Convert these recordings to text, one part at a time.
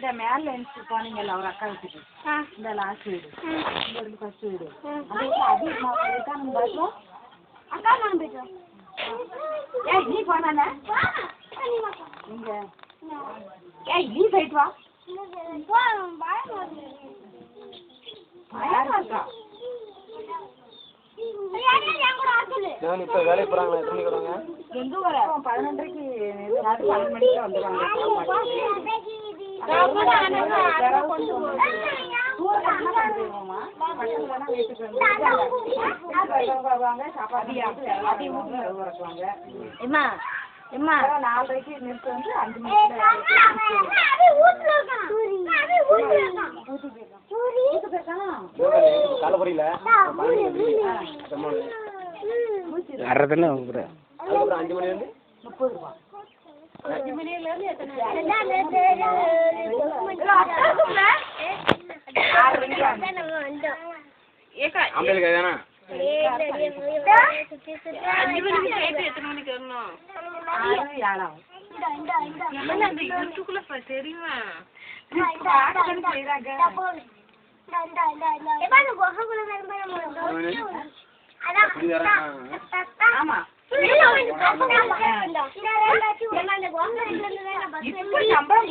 அந்த மேல இருந்து போனீங்கல்ல ஒரு அக்கா வீட்டுக்கு இந்த லாஸ்ட் வீடு இந்த இருந்து ஃபர்ஸ்ட் வீடு அது நான் போயிட்டோம் அக்கா நான் போயிட்டோம் ஏய் நீ போனானே இங்க ஏய் நீ போயிட்டு வா நான் இப்ப வேலைக்கு போறாங்களா எத்தனை மணிக்கு வராங்க எங்க வர 11:30க்கு ராத்திரி 12 மணிக்கு வந்துருவாங்க எம்மா 4:30க்கு நிறுத்த வந்து 5 மணிக்கு கால புரியல அறதுன்னு அப்புறம் 5 மணி வந்து 30 ரூபாய் 5 மணில இருந்து எத்தனை ஆம்பளைக்கு தானா 5 மணிக்கு சேர்த்து எத்தனை மணிக்கு வரணும் 6 அந்த இதுக்குள்ள தெரியுமா ஆமா சம்பளம்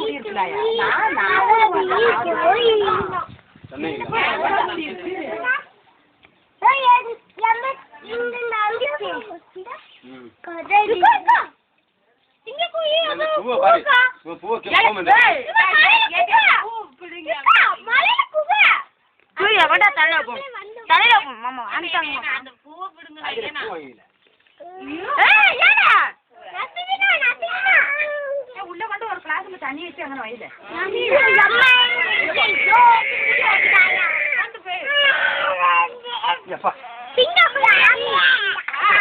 உள்ள கொண்டு ஒரு கிளாஸ்ல தண்ணி வச்சு அங்கே வயல